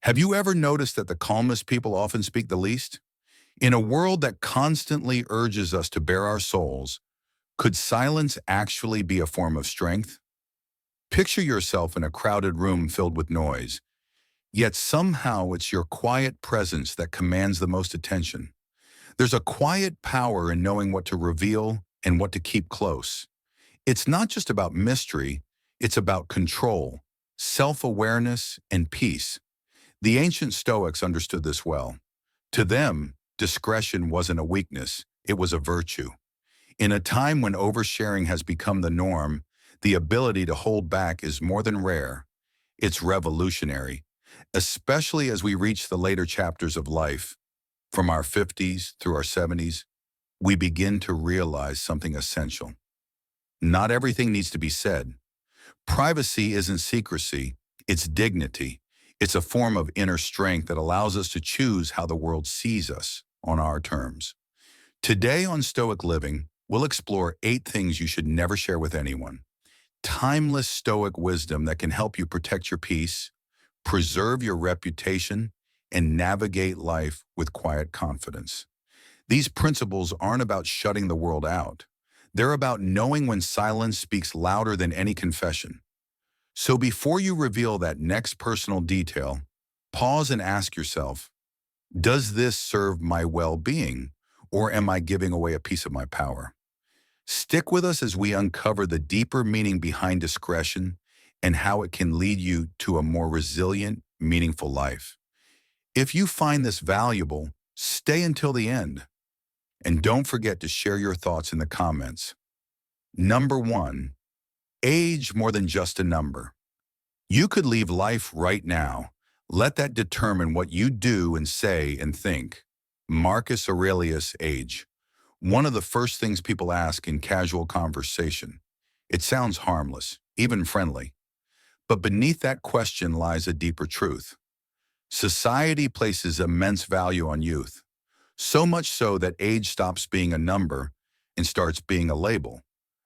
Have you ever noticed that the calmest people often speak the least? In a world that constantly urges us to bare our souls, could silence actually be a form of strength? Picture yourself in a crowded room filled with noise, yet somehow it's your quiet presence that commands the most attention. There's a quiet power in knowing what to reveal and what to keep close. It's not just about mystery, it's about control, self-awareness, and peace. The ancient Stoics understood this well. To them, discretion wasn't a weakness, it was a virtue. In a time when oversharing has become the norm, the ability to hold back is more than rare. It's revolutionary, especially as we reach the later chapters of life. From our 50s through our 70s, we begin to realize something essential. Not everything needs to be said. Privacy isn't secrecy, it's dignity. It's a form of inner strength that allows us to choose how the world sees us on our terms. Today on Stoic Living, we'll explore 8 things you should never share with anyone. Timeless Stoic wisdom that can help you protect your peace, preserve your reputation, and navigate life with quiet confidence. These principles aren't about shutting the world out. They're about knowing when silence speaks louder than any confession. So before you reveal that next personal detail, pause and ask yourself, does this serve my well-being, or am I giving away a piece of my power? Stick with us as we uncover the deeper meaning behind discretion and how it can lead you to a more resilient, meaningful life. If you find this valuable, stay until the end. And don't forget to share your thoughts in the comments. Number 1. Age more than just a number. You could leave life right now. Let that determine what you do and say and think. Marcus Aurelius' age. One of the first things people ask in casual conversation. It sounds harmless, even friendly. But beneath that question lies a deeper truth. Society places immense value on youth. So much so that age stops being a number and starts being a label.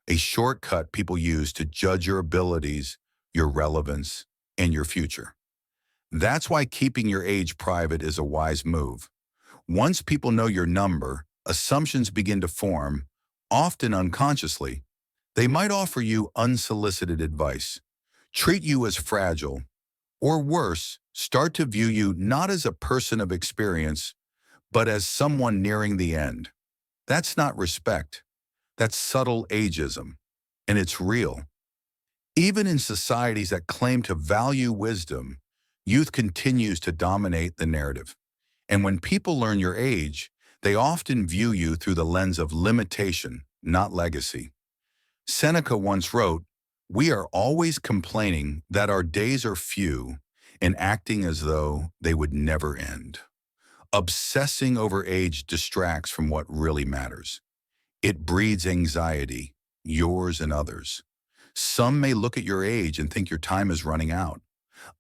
A shortcut people use to judge your abilities, your relevance, and your future. That's why keeping your age private is a wise move. Once people know your number, assumptions begin to form, often unconsciously. They might offer you unsolicited advice, treat you as fragile, or worse, start to view you not as a person of experience, but as someone nearing the end. That's not respect. That's subtle ageism, and it's real. Even in societies that claim to value wisdom, youth continues to dominate the narrative. And when people learn your age, they often view you through the lens of limitation, not legacy. Seneca once wrote, "We are always complaining that our days are few and acting as though they would never end." Obsessing over age distracts from what really matters. It breeds anxiety, yours and others. Some may look at your age and think your time is running out.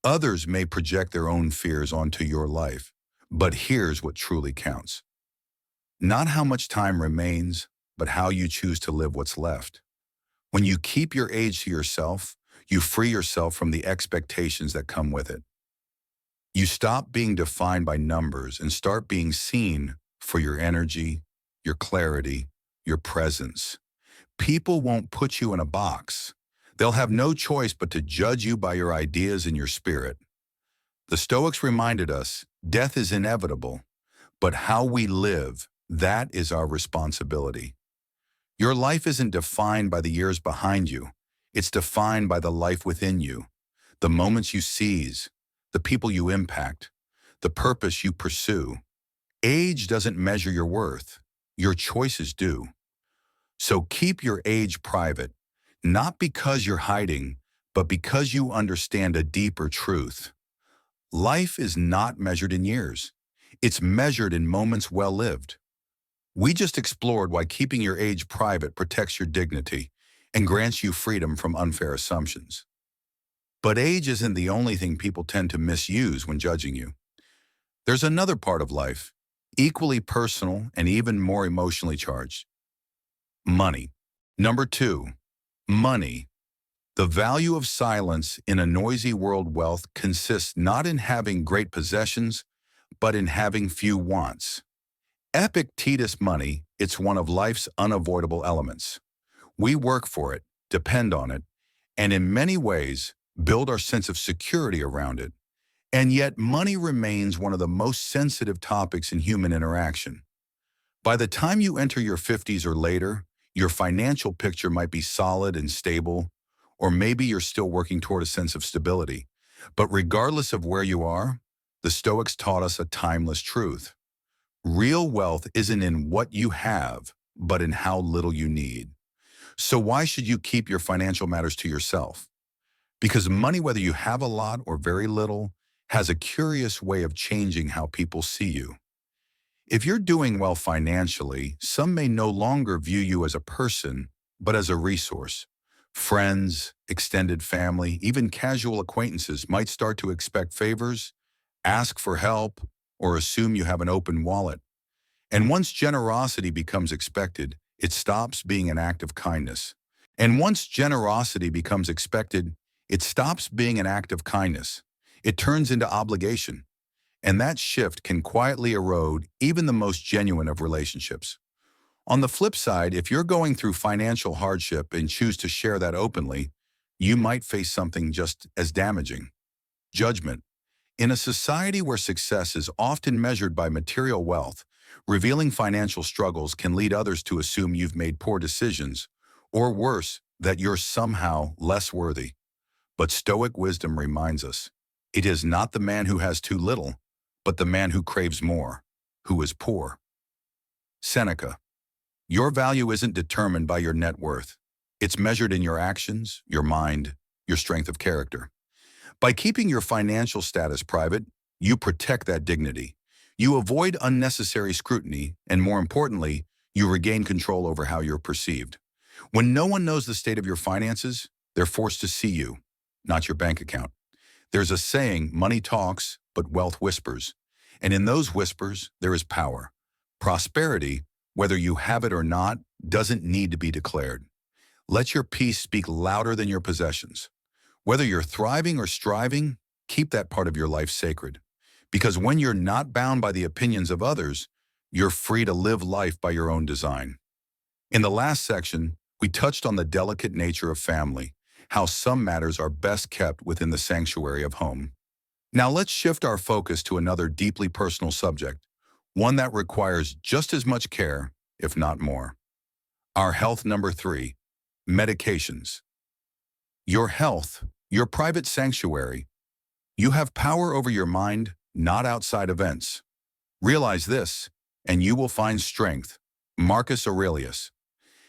Others may project their own fears onto your life. But here's what truly counts. Not how much time remains, but how you choose to live what's left. When you keep your age to yourself, you free yourself from the expectations that come with it. You stop being defined by numbers and start being seen for your energy, your clarity, your presence. People won't put you in a box. They'll have no choice but to judge you by your ideas and your spirit. The Stoics reminded us, death is inevitable, but how we live, that is our responsibility. Your life isn't defined by the years behind you. It's defined by the life within you, the moments you seize, the people you impact, the purpose you pursue. Age doesn't measure your worth. Your choices do. So keep your age private, not because you're hiding, but because you understand a deeper truth. Life is not measured in years. It's measured in moments well lived. We just explored why keeping your age private protects your dignity and grants you freedom from unfair assumptions. But age isn't the only thing people tend to misuse when judging you. There's another part of life, equally personal and even more emotionally charged. Money. Number 2, money. The value of silence in a noisy world. Wealth consists not in having great possessions, but in having few wants. Epictetus money, it's one of life's unavoidable elements. We work for it, depend on it, and in many ways, build our sense of security around it. And yet, money remains one of the most sensitive topics in human interaction. By the time you enter your 50s or later, your financial picture might be solid and stable, or maybe you're still working toward a sense of stability. But regardless of where you are, the Stoics taught us a timeless truth. Real wealth isn't in what you have, but in how little you need. So why should you keep your financial matters to yourself? Because money, whether you have a lot or very little, has a curious way of changing how people see you. If you're doing well financially, some may no longer view you as a person, but as a resource. Friends, extended family, even casual acquaintances might start to expect favors, ask for help, or assume you have an open wallet. And once generosity becomes expected, it stops being an act of kindness. And once generosity becomes expected, it stops being an act of kindness. It turns into obligation. And that shift can quietly erode even the most genuine of relationships. On the flip side, if you're going through financial hardship and choose to share that openly, you might face something just as damaging: judgment. In a society where success is often measured by material wealth, revealing financial struggles can lead others to assume you've made poor decisions, or worse, that you're somehow less worthy. But Stoic wisdom reminds us, it is not the man who has too little, but the man who craves more, who is poor. Seneca. Your value isn't determined by your net worth. It's measured in your actions, your mind, your strength of character. By keeping your financial status private, you protect that dignity. You avoid unnecessary scrutiny, and more importantly, you regain control over how you're perceived. When no one knows the state of your finances, they're forced to see you, not your bank account. There's a saying, money talks, but wealth whispers. And in those whispers, there is power. Prosperity, whether you have it or not, doesn't need to be declared. Let your peace speak louder than your possessions. Whether you're thriving or striving, keep that part of your life sacred. Because when you're not bound by the opinions of others, you're free to live life by your own design. In the last section, we touched on the delicate nature of family, how some matters are best kept within the sanctuary of home. Now let's shift our focus to another deeply personal subject, one that requires just as much care, if not more. Our health. Number 3, medications. Your health, your private sanctuary. You have power over your mind, not outside events. Realize this, and you will find strength. Marcus Aurelius.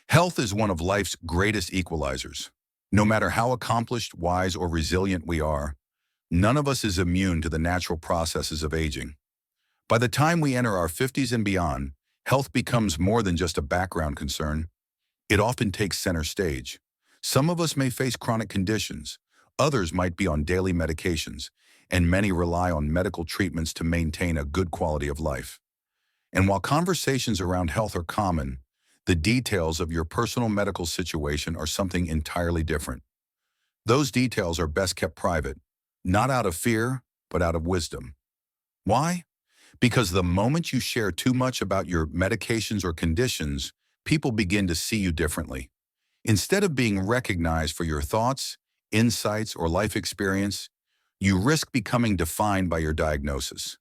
Health is one of life's greatest equalizers. No matter how accomplished, wise, or resilient we are, none of us is immune to the natural processes of aging. By the time we enter our 50s and beyond, health becomes more than just a background concern. It often takes center stage. Some of us may face chronic conditions, others might be on daily medications, and many rely on medical treatments to maintain a good quality of life. And while conversations around health are common, the details of your personal medical situation are something entirely different. Those details are best kept private, not out of fear, but out of wisdom. Why? Because the moment you share too much about your medications or conditions, people begin to see you differently. Instead of being recognized for your thoughts, insights, or life experience, you risk becoming defined by your diagnosis.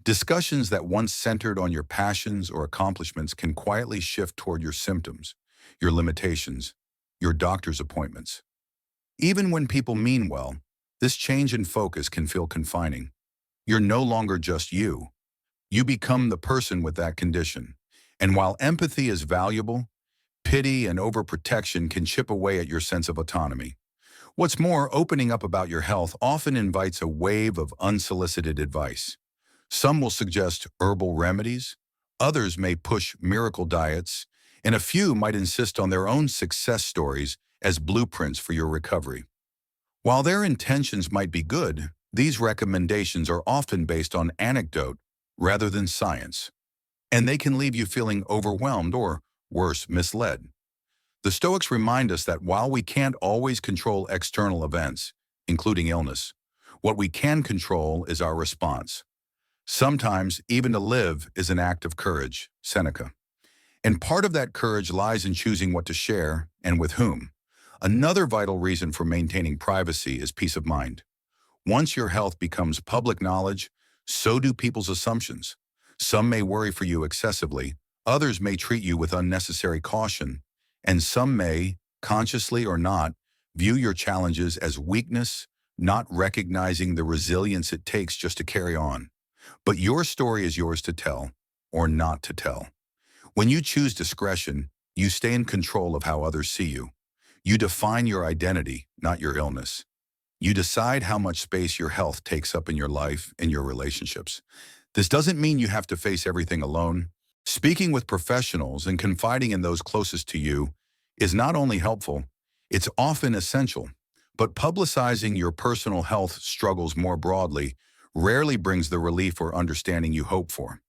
Discussions that once centered on your passions or accomplishments can quietly shift toward your symptoms, your limitations, your doctor's appointments. Even when people mean well, this change in focus can feel confining. You're no longer just you. You become the person with that condition. And while empathy is valuable, pity and overprotection can chip away at your sense of autonomy. What's more, opening up about your health often invites a wave of unsolicited advice. Some will suggest herbal remedies, others may push miracle diets, and a few might insist on their own success stories as blueprints for your recovery. While their intentions might be good, these recommendations are often based on anecdote rather than science, and they can leave you feeling overwhelmed or, worse, misled. The Stoics remind us that while we can't always control external events, including illness, what we can control is our response. Sometimes, even to live is an act of courage, Seneca. And part of that courage lies in choosing what to share and with whom. Another vital reason for maintaining privacy is peace of mind. Once your health becomes public knowledge, so do people's assumptions. Some may worry for you excessively, others may treat you with unnecessary caution, and some may, consciously or not, view your challenges as weakness, not recognizing the resilience it takes just to carry on. But your story is yours to tell, or not to tell. When you choose discretion, you stay in control of how others see you. You define your identity, not your illness. You decide how much space your health takes up in your life and your relationships. This doesn't mean you have to face everything alone. Speaking with professionals and confiding in those closest to you is not only helpful, it's often essential. But publicizing your personal health struggles more broadly rarely brings the relief or understanding you hope for.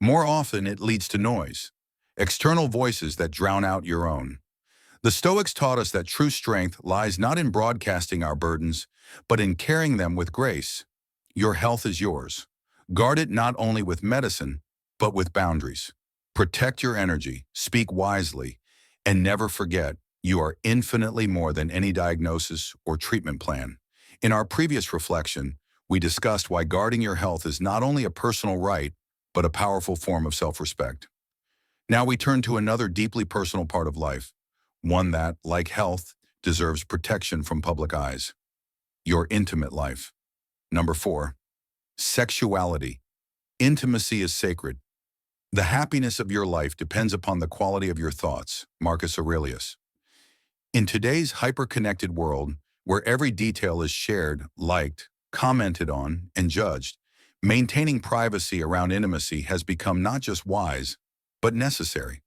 More often, it leads to noise, external voices that drown out your own. The Stoics taught us that true strength lies not in broadcasting our burdens, but in carrying them with grace. Your health is yours. Guard it not only with medicine, but with boundaries. Protect your energy, speak wisely, and never forget you are infinitely more than any diagnosis or treatment plan. In our previous reflection, we discussed why guarding your health is not only a personal right, but a powerful form of self-respect. Now we turn to another deeply personal part of life, one that, like health, deserves protection from public eyes. Your intimate life. Number 4, sexuality. Intimacy is sacred. The happiness of your life depends upon the quality of your thoughts, Marcus Aurelius. In today's hyper-connected world, where every detail is shared, liked, commented on, and judged, maintaining privacy around intimacy has become not just wise, but necessary.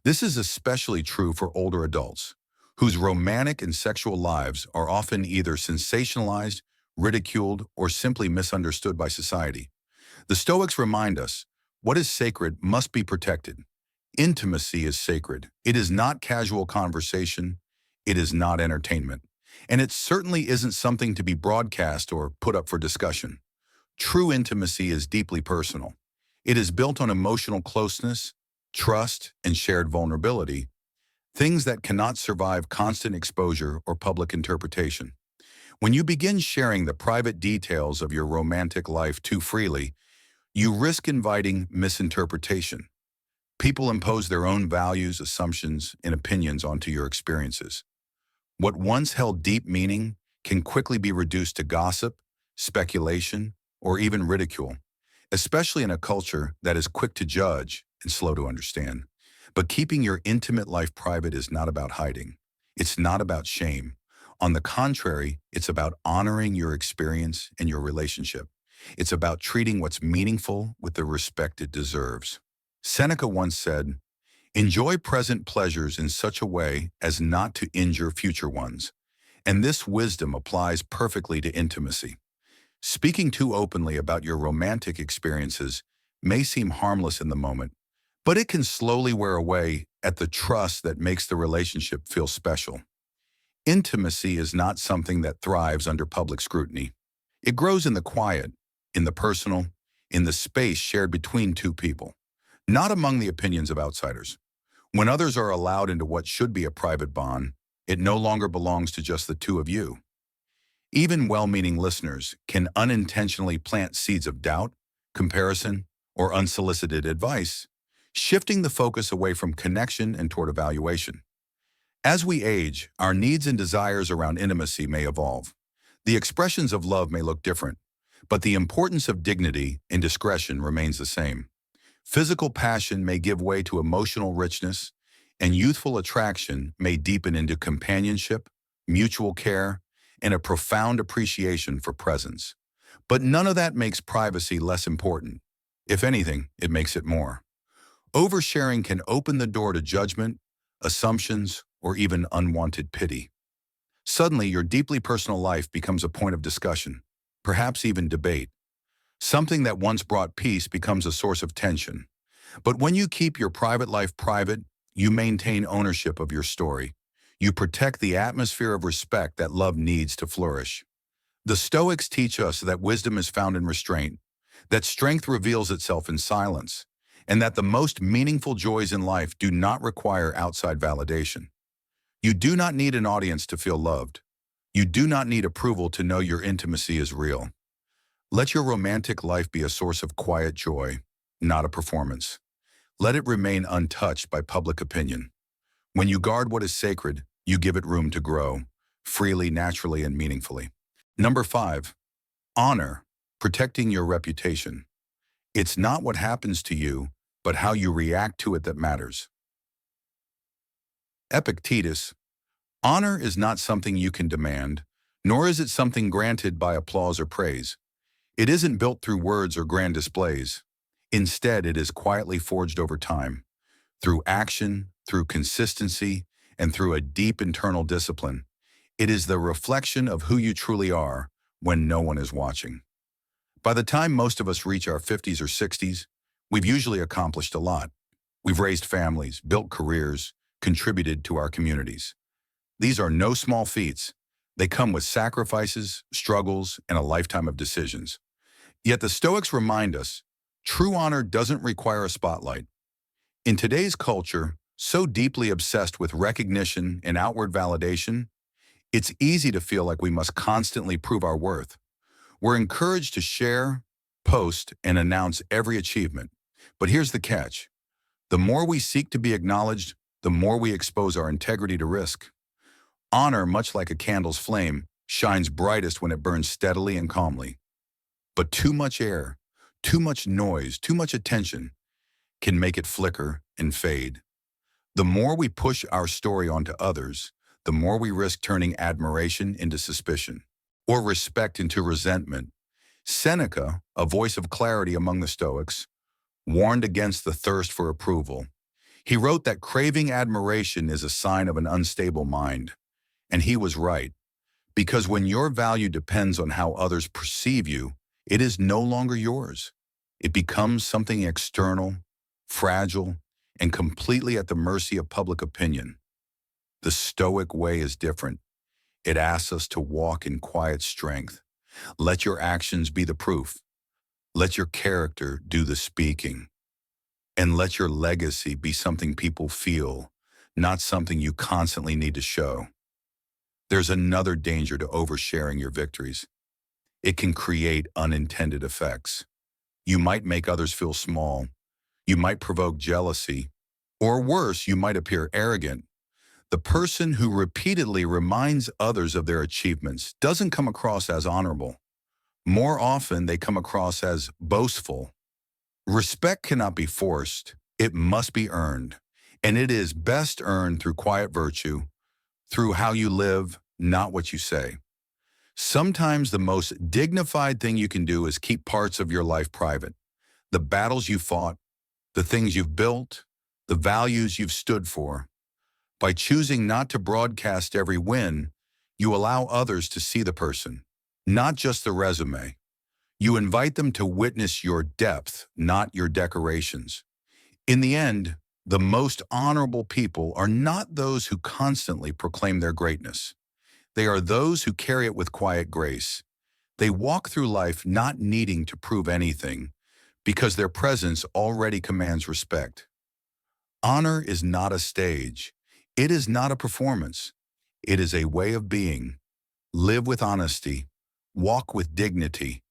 This is especially true for older adults, whose romantic and sexual lives are often either sensationalized, ridiculed, or simply misunderstood by society. The Stoics remind us, what is sacred must be protected. Intimacy is sacred. It is not casual conversation. It is not entertainment. And it certainly isn't something to be broadcast or put up for discussion. True intimacy is deeply personal. It is built on emotional closeness, trust, and shared vulnerability, things that cannot survive constant exposure or public interpretation. When you begin sharing the private details of your romantic life too freely, you risk inviting misinterpretation. People impose their own values, assumptions, and opinions onto your experiences. What once held deep meaning can quickly be reduced to gossip, speculation, or even ridicule, especially in a culture that is quick to judge and slow to understand. But keeping your intimate life private is not about hiding. It's not about shame. On the contrary, it's about honoring your experience and your relationship. It's about treating what's meaningful with the respect it deserves. Seneca once said, "Enjoy present pleasures in such a way as not to injure future ones." And this wisdom applies perfectly to intimacy. Speaking too openly about your romantic experiences may seem harmless in the moment, but it can slowly wear away at the trust that makes the relationship feel special. Intimacy is not something that thrives under public scrutiny. It grows in the quiet, in the personal, in the space shared between two people, not among the opinions of outsiders. When others are allowed into what should be a private bond, it no longer belongs to just the two of you. Even well-meaning listeners can unintentionally plant seeds of doubt, comparison, or unsolicited advice, shifting the focus away from connection and toward evaluation. As we age, our needs and desires around intimacy may evolve. The expressions of love may look different, but the importance of dignity and discretion remains the same. Physical passion may give way to emotional richness, and youthful attraction may deepen into companionship, mutual care, and a profound appreciation for presence. But none of that makes privacy less important. If anything, it makes it more. Oversharing can open the door to judgment, assumptions, or even unwanted pity. Suddenly, your deeply personal life becomes a point of discussion, perhaps even debate. Something that once brought peace becomes a source of tension. But when you keep your private life private, you maintain ownership of your story. You protect the atmosphere of respect that love needs to flourish. The Stoics teach us that wisdom is found in restraint, that strength reveals itself in silence, and that the most meaningful joys in life do not require outside validation. You do not need an audience to feel loved. You do not need approval to know your intimacy is real. Let your romantic life be a source of quiet joy, not a performance. Let it remain untouched by public opinion. When you guard what is sacred, you give it room to grow, freely, naturally, and meaningfully. Number 5, honor, protecting your reputation. It's not what happens to you, but how you react to it that matters. Epictetus, honor is not something you can demand, nor is it something granted by applause or praise. It isn't built through words or grand displays. Instead, it is quietly forged over time, through action, through consistency, and through a deep internal discipline. It is the reflection of who you truly are when no one is watching. By the time most of us reach our 50s or 60s, we've usually accomplished a lot. We've raised families, built careers, contributed to our communities. These are no small feats. They come with sacrifices, struggles, and a lifetime of decisions. Yet the Stoics remind us, true honor doesn't require a spotlight. In today's culture, so deeply obsessed with recognition and outward validation, it's easy to feel like we must constantly prove our worth. We're encouraged to share, post, and announce every achievement. But here's the catch. The more we seek to be acknowledged, the more we expose our integrity to risk. Honor, much like a candle's flame, shines brightest when it burns steadily and calmly. But too much air, too much noise, too much attention can make it flicker and fade. The more we push our story onto others, the more we risk turning admiration into suspicion, or respect into resentment. Seneca, a voice of clarity among the Stoics, warned against the thirst for approval. He wrote that craving admiration is a sign of an unstable mind. And he was right, because when your value depends on how others perceive you, it is no longer yours. It becomes something external, fragile, and completely at the mercy of public opinion. The Stoic way is different. It asks us to walk in quiet strength. Let your actions be the proof. Let your character do the speaking. And let your legacy be something people feel, not something you constantly need to show. There's another danger to oversharing your victories. It can create unintended effects. You might make others feel small. You might provoke jealousy. Or worse, you might appear arrogant. The person who repeatedly reminds others of their achievements doesn't come across as honorable. More often, they come across as boastful. Respect cannot be forced. It must be earned. And it is best earned through quiet virtue, through how you live, not what you say. Sometimes the most dignified thing you can do is keep parts of your life private. The battles you fought, the things you've built, the values you've stood for. By choosing not to broadcast every win, you allow others to see the person, not just the resume. You invite them to witness your depth, not your decorations. In the end, the most honorable people are not those who constantly proclaim their greatness. They are those who carry it with quiet grace. They walk through life not needing to prove anything, because their presence already commands respect. Honor is not a stage. It is not a performance. It is a way of being. Live with honesty, walk with dignity,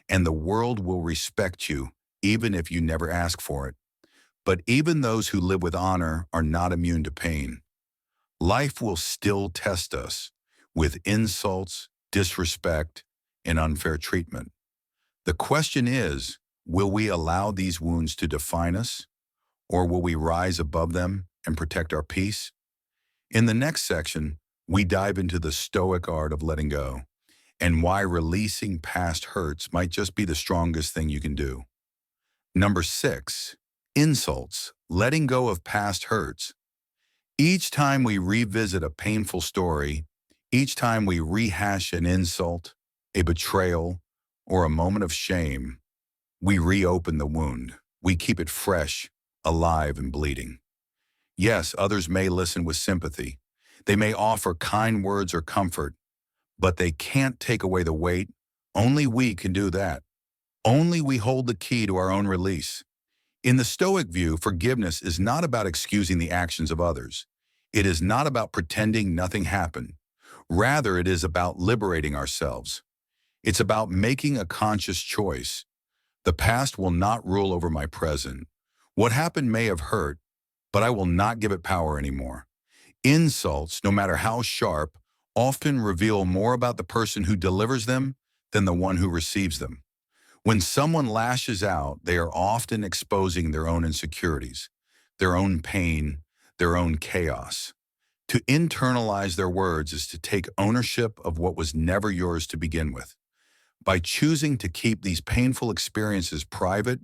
and the world will respect you, even if you never ask for it. But even those who live with honor are not immune to pain. Life will still test us with insults, disrespect, and unfair treatment. The question is, will we allow these wounds to define us, or will we rise above them and protect our peace? In the next section, we dive into the Stoic art of letting go and why releasing past hurts might just be the strongest thing you can do. Number 6, insults, letting go of past hurts. Each time we revisit a painful story, each time we rehash an insult, a betrayal, or a moment of shame, we reopen the wound. We keep it fresh, alive, and bleeding. Yes, others may listen with sympathy. They may offer kind words or comfort, but they can't take away the weight. Only we can do that. Only we hold the key to our own release. In the Stoic view, forgiveness is not about excusing the actions of others. It is not about pretending nothing happened. Rather, it is about liberating ourselves. It's about making a conscious choice. The past will not rule over my present. What happened may have hurt, but I will not give it power anymore. Insults, no matter how sharp, often reveal more about the person who delivers them than the one who receives them. When someone lashes out, they are often exposing their own insecurities, their own pain, their own chaos. To internalize their words is to take ownership of what was never yours to begin with. By choosing to keep these painful experiences private,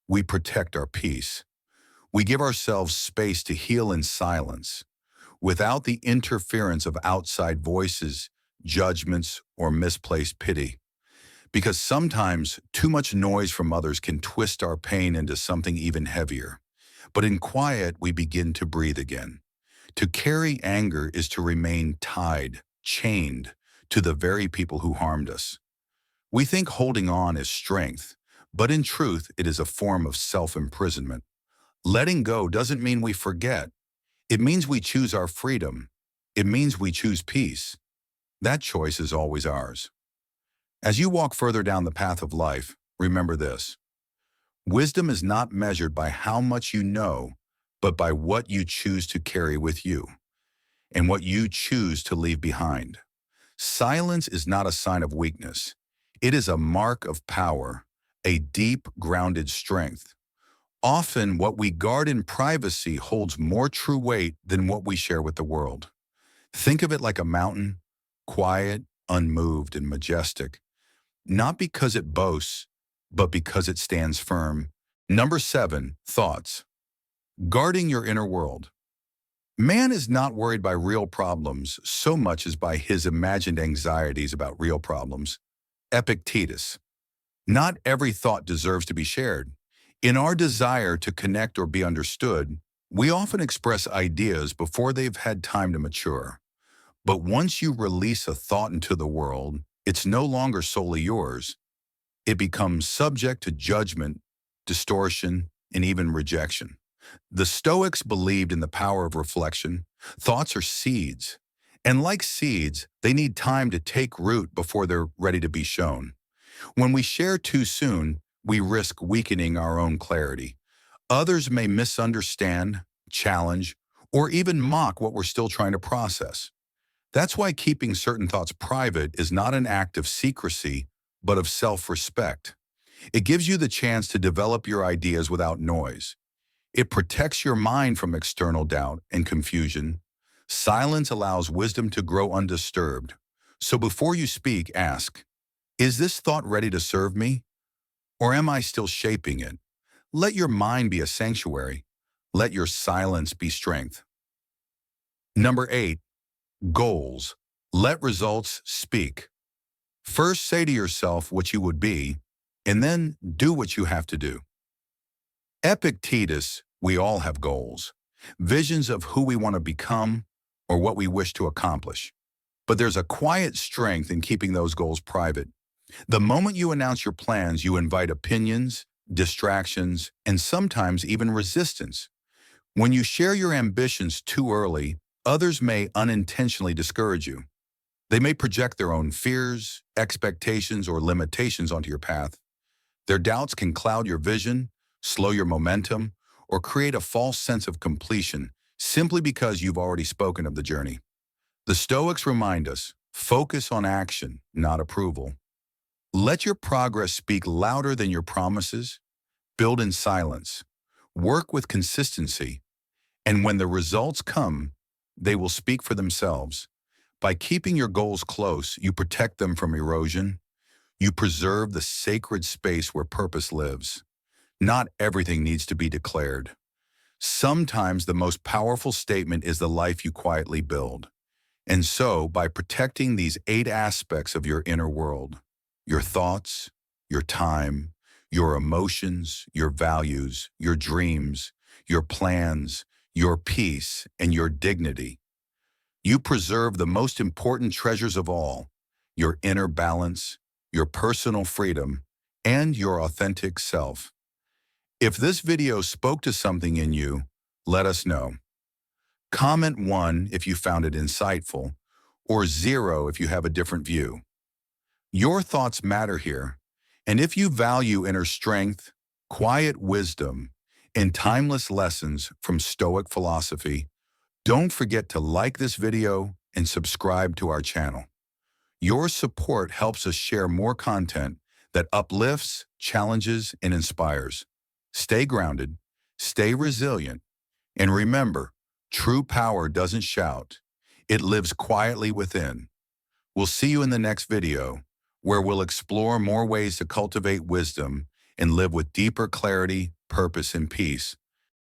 we protect our peace. We give ourselves space to heal in silence, without the interference of outside voices, judgments, or misplaced pity. Because sometimes too much noise from others can twist our pain into something even heavier. But in quiet, we begin to breathe again. To carry anger is to remain tied, chained, to the very people who harmed us. We think holding on is strength, but in truth, it is a form of self-imprisonment. Letting go doesn't mean we forget. It means we choose our freedom. It means we choose peace. That choice is always ours. As you walk further down the path of life, remember this. Wisdom is not measured by how much you know, but by what you choose to carry with you and what you choose to leave behind. Silence is not a sign of weakness. It is a mark of power, a deep, grounded strength. Often, what we guard in privacy holds more true weight than what we share with the world. Think of it like a mountain, quiet, unmoved, and majestic, not because it boasts, but because it stands firm. Number 7, thoughts. Guarding your inner world. Man is not worried by real problems so much as by his imagined anxieties about real problems. Epictetus. Not every thought deserves to be shared. In our desire to connect or be understood, we often express ideas before they've had time to mature. But once you release a thought into the world, it's no longer solely yours. It becomes subject to judgment, distortion, and even rejection. The Stoics believed in the power of reflection. Thoughts are seeds, and like seeds, they need time to take root before they're ready to be shown. When we share too soon, we risk weakening our own clarity. Others may misunderstand, challenge, or even mock what we're still trying to process. That's why keeping certain thoughts private is not an act of secrecy, but of self-respect. It gives you the chance to develop your ideas without noise. It protects your mind from external doubt and confusion. Silence allows wisdom to grow undisturbed. So before you speak, ask, is this thought ready to serve me? Or am I still shaping it? Let your mind be a sanctuary. Let your silence be strength. Number 8, goals. Let results speak. First say to yourself what you would be, and then do what you have to do. Epictetus, we all have goals, visions of who we want to become or what we wish to accomplish. But there's a quiet strength in keeping those goals private. The moment you announce your plans, you invite opinions, distractions, and sometimes even resistance. When you share your ambitions too early, others may unintentionally discourage you. They may project their own fears, expectations, or limitations onto your path. Their doubts can cloud your vision, slow your momentum, or create a false sense of completion simply because you've already spoken of the journey. The Stoics remind us, focus on action, not approval. Let your progress speak louder than your promises. Build in silence. Work with consistency. And when the results come, they will speak for themselves. By keeping your goals close, you protect them from erosion. You preserve the sacred space where purpose lives. Not everything needs to be declared. Sometimes the most powerful statement is the life you quietly build. And so, by protecting these 8 aspects of your inner world, your thoughts, your time, your emotions, your values, your dreams, your plans, your peace, and your dignity, You preserve the most important treasures of all, your inner balance, your personal freedom, and your authentic self. If this video spoke to something in you, let us know. Comment 1 if you found it insightful, or 0 if you have a different view. Your thoughts matter here, and if you value inner strength, quiet wisdom, and timeless lessons from Stoic philosophy, don't forget to like this video and subscribe to our channel. Your support helps us share more content that uplifts, challenges, and inspires. Stay grounded, stay resilient, and remember, true power doesn't shout. It lives quietly within. We'll see you in the next video, where we'll explore more ways to cultivate wisdom and live with deeper clarity, purpose, and peace.